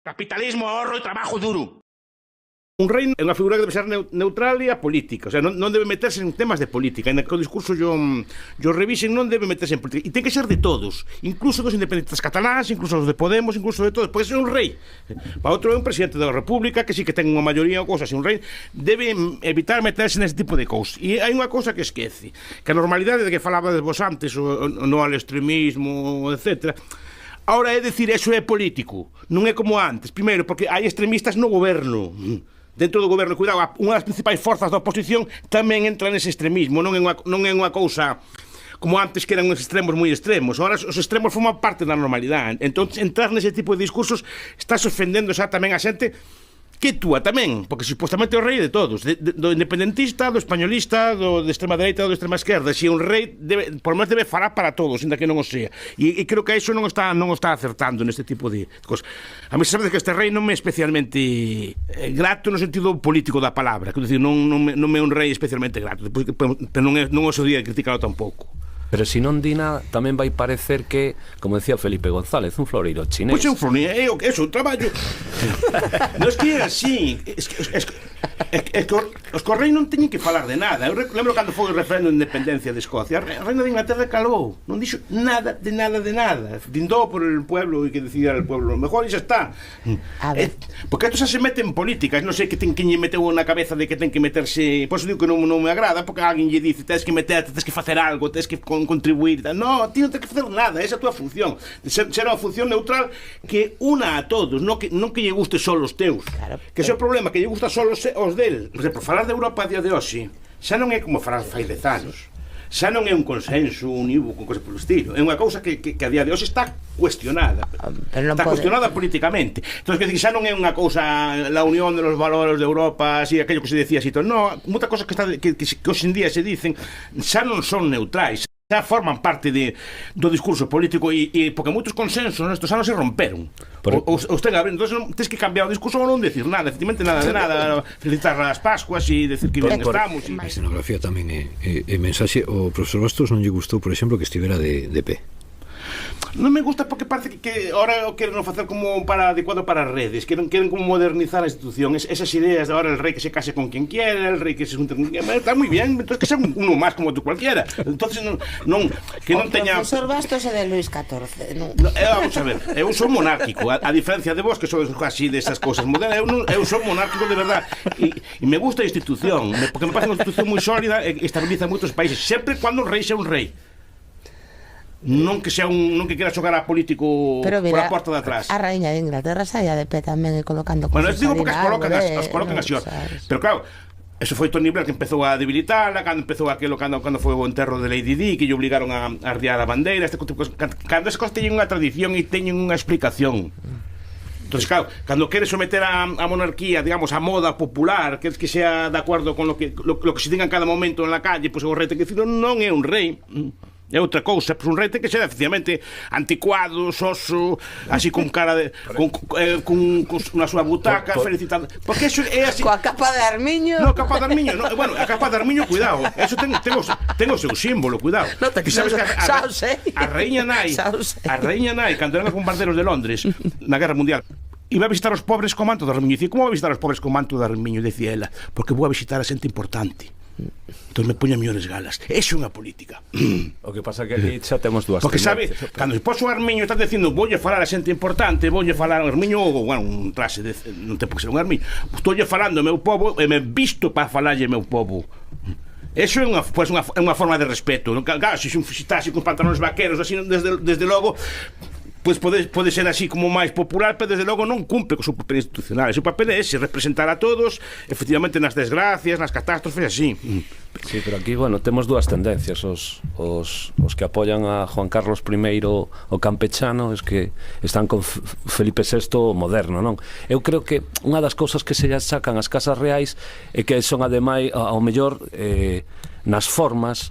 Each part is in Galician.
Capitalismo, ahorro e trabajo duro. Un rei é unha figura que debe ser neutral e apolítica, o sea, non debe meterse en temas de política, en que o discurso yo revisen, non debe meterse en política, e ten que ser de todos, incluso dos independentistas cataláns, incluso os de Podemos, incluso de todos, porque ser un rei. Para outro é un presidente da República que sí que ten unha maioría ou cousas, e un rei debe evitar meterse neste tipo de cousas. E hai unha cousa que esquece, que a normalidade de que falaba de vos antes, o no al extremismo, etc., ahora é dicir, eso é político, non é como antes. Primeiro, porque hai extremistas no goberno. Dentro do goberno, cuidado, unha das principais forzas da oposición tamén entra nese extremismo, non é unha cousa como antes que eran uns extremos moi extremos. Ahora os extremos forman parte da normalidade. Entón, entrar nese tipo de discursos estás ofendendo xa tamén a xente que túa tamén, porque supostamente é o rei de todos, do independentista, do españolista, do de extrema dereita, do de extrema esquerda. Se é un rei, por lo menos debe falar para todos, ainda que non o sea. E creo que iso non está acertando neste tipo de cosas. A mí se sabe que este rei non me é especialmente grato no sentido político da palabra, quero dicir, non me é un rei especialmente grato, pero non o día de criticarlo tampouco. Pero se non di nada, tamén vai parecer que, como decía Felipe González, un floreiro chinés. Pois é un floreiro, é o traballo. Non é que é así. É que os correis non teñen que falar de nada. Eu lembro cando foi o referendo de independencia de Escocia, a reina de Inglaterra calou, non dixo nada de nada. Dindou por el pueblo e que decidiera el pueblo. Mejor e xa está. Porque isto xa se mete en política, non sei que lle meteu na cabeza de que ten que meterse. Por eso digo que non me agrada, porque alguén lle dice, tens que meterte, tens que facer algo, tens que contribuir. No, ti non tens que facer nada, esa é a túa función. Ser unha función neutral que una a todos, non que lle guste só os teus. Claro, que ese é o problema, que lle gusta só os del. Por exemplo, falar de Europa a día de hoxe xa non é como falar fai 10 anos. Xa non é un consenso univo con cousas polo estilo. É unha cousa que a día de hoxe está cuestionada. Está cuestionada políticamente. Entón, xa non é unha cousa la unión de los valores de Europa, así, aquello que se decía así. No, moita cosa que hoxe en día se dicen xa non son neutrais, xa forman parte do discurso político e porque moitos consensos nestos anos se romperon. Os ten a ver, entón tens que cambiar o discurso ou non decir nada, efectivamente nada de nada, felicitar as Pascuas e decir que ben estamos. A escenografía tamén é mensaxe. O profesor Bastos non lle gustou, por exemplo, que estivera de pé. Non me gusta porque parece que ahora o queren facer como adecuado para as redes, queren como modernizar a institución, esas ideas de ahora el rey que se case con quien quiera, el rey que se junte con quien quiera, está moi bien, entonces que sea uno más como tú cualquiera. Entonces que non teña. O profesor Bastos é de Luis XIV, non? Vamos a ver, eu son monárquico, a diferencia de vos que sois así desas cousas modernas, eu son monárquico de verdad e me gusta a institución, porque me parece unha institución moi sólida e estabiliza moitos países, sempre cuando o rei sea un rei. Non que quera xogar a político pola porta de atrás. A raíña de Inglaterra saía de pé tamén e colocando cosas. Bueno, digo porque as colocan así. Pero claro, eso foi Tony Blair que empezou a debilitarla, cando empezou aquilo, cando foi o enterro de Lady Di, que lle obligaron a ardear a bandeira, cando esas cosas teñen unha tradición e teñen unha explicación. Entón, claro, cando queres someter a monarquía, digamos, a moda popular, queres que sea de acordo con lo que se diga en cada momento en la calle, pois o rei ten que decir, non é un rei. É outra cousa, pois un rei ten que ser efectivamente anticuado, soso, así con cara de con na súa butaca felicitando, porque eso é así. Coa capa de armiño. No, capa de armiño, no, bueno, a capa de armiño, cuidado, eso ten o seu símbolo, cuidado. No te sabes que a Raíña Nai, cando eran os bombarderos de Londres na Guerra Mundial, iba a visitar os pobres con manto de armiño. Dicía, como vai visitar os pobres con manto de armiño? Decía ela, porque vou a visitar a xente importante. Entón me poño a mellores galas. Eso é unha política. O que pasa que aquí xa temos dúas. Porque sabe, cando se poso o armiño estás dicindo voulle falar a xente importante, voulle falar ao armiño, ou bueno, un traxe non ten por que ser un armiño. Estoulle falando ao meu povo e me visto para falarlle ao meu povo. Eso é unha forma de respeto. Claro, se estás con pantalones vaqueros así, desde logo, pois pode ser así como máis popular, pero desde logo non cumpre co seu papel institucional. O seu papel é ese, representar a todos, efectivamente nas desgracias, nas catástrofes, así. Sí, pero aquí, bueno, temos dúas tendencias. Os que apoian a Juan Carlos I o campechano, es que están con Felipe VI moderno, non? Eu creo que unha das cousas que se sacan as casas reais é que son ademais, ao mellor, nas formas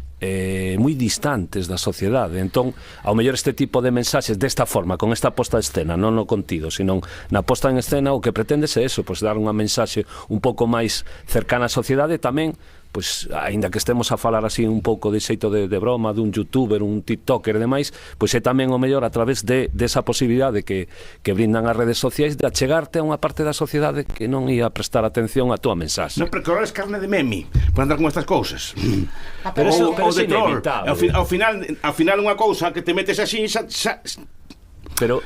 moi distantes da sociedade. Entón, ao mellor este tipo de mensaxes desta forma, con esta posta de escena, non no contido, sino na posta en escena, o que pretende é eso, pois dar unha mensaxe un pouco máis cercana á sociedade, tamén pois, aínda que estemos a falar así un pouco de xeito de broma dun youtuber, un tiktoker e demais, pois é tamén o mellor a través desa posibilidade que brindan as redes sociais de achegarte a unha parte da sociedade que non ia prestar atención a túa mensaxe. Non, porque ahora es carne de meme por andar con estas cousas. Pero eso Ou de é troll. inevitable. Ao final unha cousa que te metes así Pero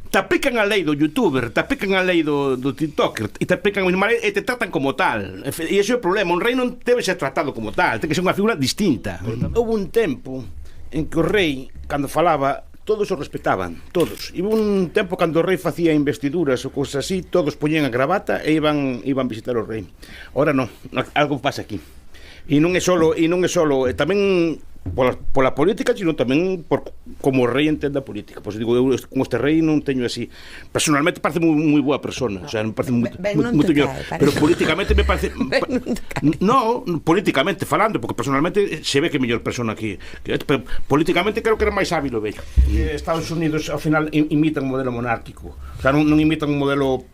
te aplican a lei do youtuber, te aplican a lei do tiktoker e te aplican e te tratan como tal. E iso é o problema, un rei non debe ser tratado como tal, ten que ser unha figura distinta. Houve un tempo en que o rei, cando falaba, todos o respetaban, todos. E un tempo cando o rei facía investiduras ou cousas así, todos poñían a gravata e iban visitar o rei. Ora non, algo pasa aquí. E non é solo tamén pola política, sino tamén por como o rei entende a política. Pois digo, eu con este rei non teño así. Personalmente parece moi boa persona, o sea, me parece moito mellor, pero políticamente me parece no, políticamente falando, porque personalmente se ve que é mellor persona que pero políticamente creo que era máis hábil o vello. Estados Unidos ao final imitan un modelo monárquico. O sea, non imitan un modelo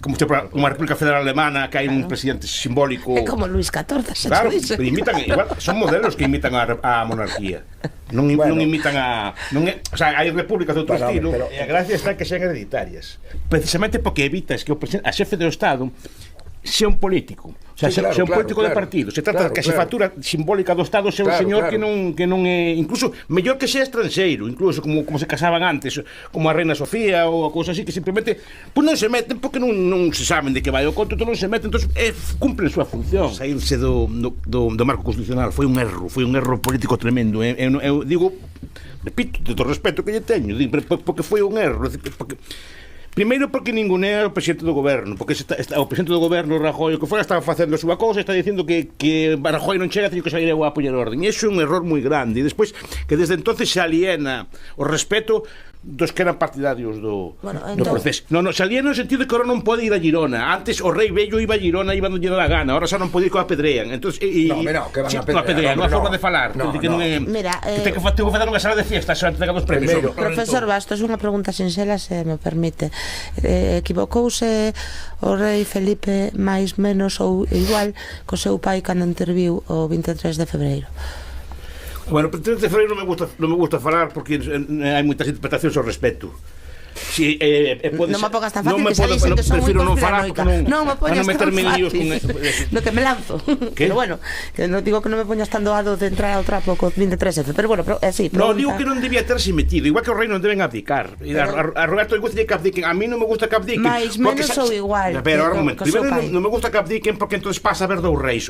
como a República Federal Alemana, que hai un presidente simbólico. É como Luis XIV, claro, imitan, igual, son modelos que imitan a monarquía. Non imitan a... o sea, hai repúblicas de outro estilo, e a gracia está que sean hereditarias. Precisamente porque evitas que a xefe do Estado sea un político. O sea, sea un político de partido. Se trata de que a xefatura simbólica do Estado sea un señor que non é, incluso mellor que sea estranxeiro, incluso como se casaban antes, como a Reina Sofía ou a cousa así, que simplemente pues non se meten porque non se saben de que vai o conto, non se meten, entón cumplen a súa función. Saírse do marco constitucional foi un erro político tremendo. Eu digo, repito, de todo respeto que lle teño, porque foi un erro, porque primeiro porque ningunea o presidente do goberno, porque o presidente do goberno, Rajoy, o que fora, estaba facendo a súa cousa, está dicindo que Rajoy non chega, teño que sair eu a poñer orden, e iso é un error moi grande. E despois que desde entonces se aliena o respeto dos que eran partidarios do proceso. Non, se aliena no sentido de que ahora non pode ir a Girona. Antes o rei vello iba a Girona, iba onde lle dá a gana, ahora xa non pode ir coa pedrean. Entonces, que van a pedrean, non a forma de falar. Mira, que ten que facer unha sala de fiestas antes de que os premios. Profesor Bastos, unha pregunta sinxela, se me permite. Equivocouse o rei Felipe máis, menos ou igual co seu pai cando interviu o 23 de febreiro? Bueno, o 23 de febreiro non me gusta falar porque hai moitas interpretacións ao respecto. Si, non me pongas tan fácil que xa dixen que son moi conspiranoica. Non me poñas tan fácil no que me lanzo. Pero bueno, que non digo que non me poñas tan doado de entrar ao trapo co 23F, pero bueno, sí. Non, digo que non debía terse metido, igual que o rei non deben abdicar. A Roberto le gusta que abdiquen, a mí non me gusta que abdiquen. Mais menos ou igual. Pero ahora un momento, primeiro non me gusta que abdiquen porque entonces pasa a ver dous reis.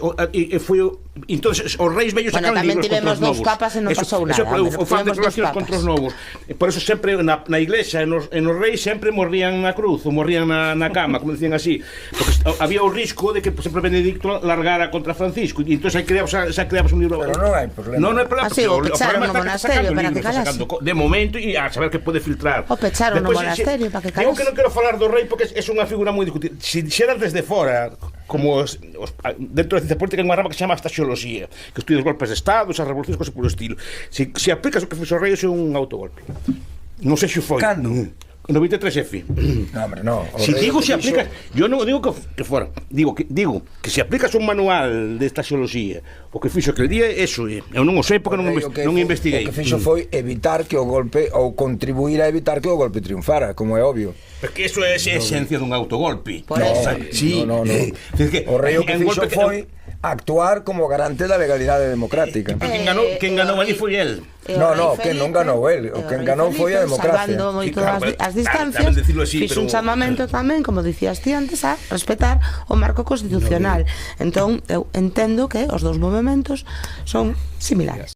Entonces os reis vellos sacan libros contra os novos. Tamén tivemos dous papas e non pasou nada. O fan de relacións contra os novos. Por eso sempre na iglesia e nos reis sempre morrían na cruz ou morrían na cama, como decían así, porque había o risco de que sempre Benedicto largara contra Francisco e entón xa creabas un libro. Pero non hai problema. Non hai problema, así, o pecharon no monasterio para que calase. De momento e a saber que pode filtrar. O pecharon no monasterio para que calase. Digo que non quero falar do rei porque é unha figura moi discutida. Si xeras desde fora, como dentro da ciencia política, hai unha rama que se chama astaxioloxía, que estudia os golpes de Estado, as revolucións, cosas polo estilo. Se aplicas o que fixo o rei, é un autogolpe. Non sei se foi. Cando? No 23F. No, hombre, no. Si digo se aplicas, yo non digo que fora, digo que se aplicas un manual de estaxioloxía, o que fixo aquel día, eso é. Eu non o sei porque non investiguei. O que fixo foi evitar que o golpe, ou contribuir a evitar que o golpe triunfara, como é obvio. Porque eso é a esencia dun autogolpe. Por eso. Sí. No. O rei o que fixo foi actuar como garante da legalidade democrática. Quen ganou ali foi el. No, quen non ganou el, o quen ganou foi a democracia. Salvando moito as distancias, fixo un chamamento tamén, como dicías ti antes, a respetar o marco constitucional. Entón, eu entendo que os dous movementos son similares.